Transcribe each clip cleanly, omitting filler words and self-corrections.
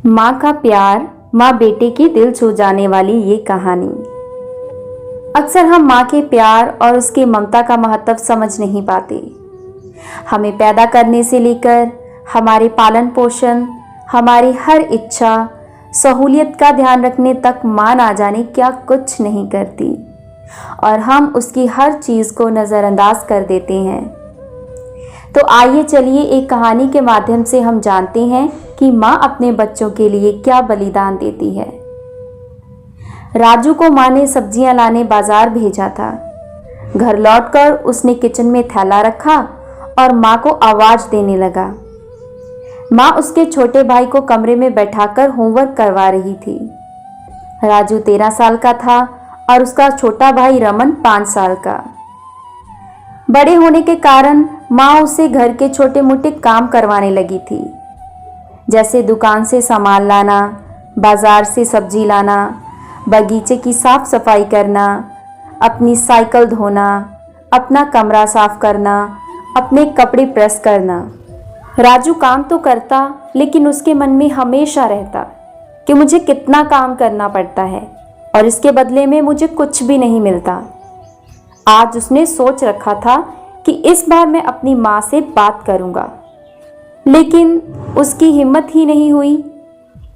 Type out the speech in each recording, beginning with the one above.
माँ का प्यार, माँ बेटे की दिल छू जाने वाली ये कहानी। अक्सर हम माँ के प्यार और उसकी ममता का महत्व समझ नहीं पाते। हमें पैदा करने से लेकर हमारे पालन पोषण, हमारी हर इच्छा, सहूलियत का ध्यान रखने तक माँ ना जाने क्या कुछ नहीं करती और हम उसकी हर चीज़ को नज़रअंदाज कर देते हैं। तो आइए चलिए एक कहानी के माध्यम से हम जानते हैं कि माँ अपने बच्चों के लिए क्या बलिदान देती है। राजू को माँ ने सब्जियां लाने बाजार भेजा था। घर लौटकर उसने किचन में थैला रखा और माँ को आवाज देने लगा। माँ उसके छोटे भाई को कमरे में बैठाकर होमवर्क करवा रही थी। राजू 13 साल का था और उसका छोटा भाई रमन 5 साल का। बड़े होने के कारण माँ उसे घर के छोटे मोटे काम करवाने लगी थी, जैसे दुकान से सामान लाना, बाजार से सब्जी लाना, बगीचे की साफ सफाई करना, अपनी साइकिल धोना, अपना कमरा साफ करना, अपने कपड़े प्रेस करना। राजू काम तो करता, लेकिन उसके मन में हमेशा रहता कि मुझे कितना काम करना पड़ता है और इसके बदले में मुझे कुछ भी नहीं मिलता। आज उसने सोच रखा था कि इस बार मैं अपनी माँ से बात करूँगा, लेकिन उसकी हिम्मत ही नहीं हुई।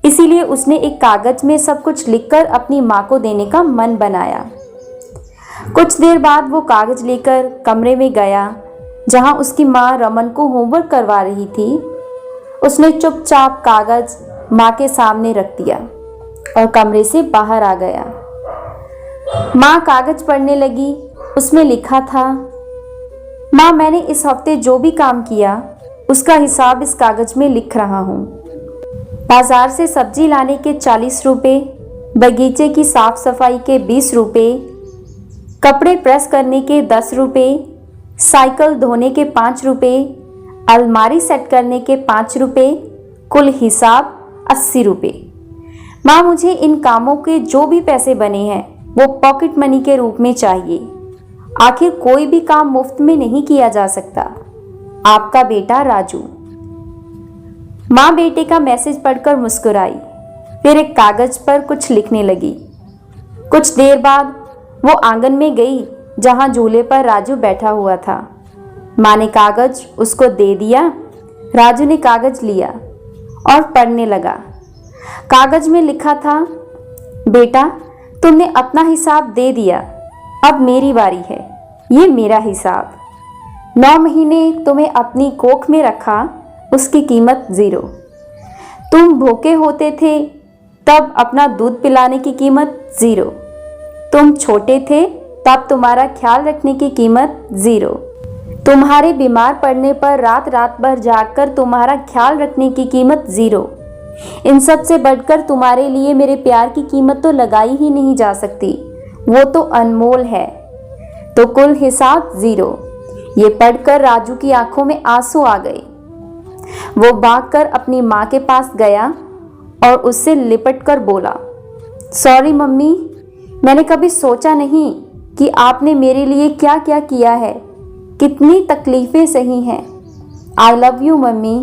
इसीलिए उसने एक कागज में सब कुछ लिखकर अपनी माँ को देने का मन बनाया। कुछ देर बाद वो कागज लेकर कमरे में गया जहाँ उसकी माँ रमन को होमवर्क करवा रही थी। उसने चुपचाप कागज माँ के सामने रख दिया और कमरे से बाहर आ गया। माँ कागज पढ़ने लगी। उसमें लिखा था, माँ, मैंने इस हफ्ते जो भी काम किया उसका हिसाब इस कागज में लिख रहा हूँ। बाजार से सब्जी लाने के 40 रुपये, बगीचे की साफ सफाई के 20 रुपये, कपड़े प्रेस करने के 10 रुपये, साइकिल धोने के 5 रुपये, अलमारी सेट करने के 5 रुपये, कुल हिसाब 80 रुपये। माँ, मुझे इन कामों के जो भी पैसे बने हैं वो पॉकेट मनी के रूप में चाहिए। आखिर कोई भी काम मुफ्त में नहीं किया जा सकता। आपका बेटा राजू। माँ बेटे का मैसेज पढ़कर मुस्कुराई, फिर एक कागज पर कुछ लिखने लगी। कुछ देर बाद वो आंगन में गई जहाँ झूले पर राजू बैठा हुआ था। माँ ने कागज उसको दे दिया। राजू ने कागज लिया और पढ़ने लगा। कागज में लिखा था, बेटा, तुमने अपना हिसाब दे दिया, अब मेरी बारी है। ये मेरा हिसाब। 9 महीने तुम्हें अपनी कोख में रखा, उसकी कीमत 0। तुम भूखे होते थे तब अपना दूध पिलाने की कीमत 0। तुम छोटे थे तब तुम्हारा ख्याल रखने की कीमत 0। तुम्हारे बीमार पड़ने पर रात रात भर जागकर तुम्हारा ख्याल रखने की कीमत 0। इन सब से बढ़कर तुम्हारे लिए मेरे प्यार की कीमत तो लगाई ही नहीं जा सकती, वो तो अनमोल है। तो कुल हिसाब 0। ये पढ़कर राजू की आंखों में आंसू आ गए। वो भागकर अपनी माँ के पास गया और उससे लिपटकर बोला, सॉरी मम्मी, मैंने कभी सोचा नहीं कि आपने मेरे लिए क्या क्या किया है, कितनी तकलीफें सही हैं। I love you mummy.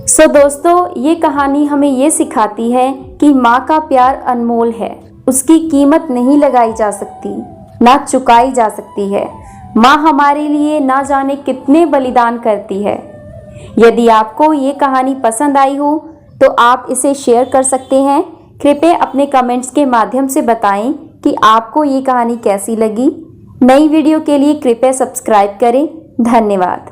So दोस्तों, ये कहानी हमें ये सिखाती है कि माँ का प्यार अनमोल है। उसकी कीमत नहीं लगाई जा सकती, ना चुकाई जा सकती है। माँ हमारे लिए ना जाने कितने बलिदान करती है। यदि आपको ये कहानी पसंद आई हो तो आप इसे शेयर कर सकते हैं। कृपया अपने कमेंट्स के माध्यम से बताएं कि आपको ये कहानी कैसी लगी। नई वीडियो के लिए कृपया सब्सक्राइब करें। धन्यवाद।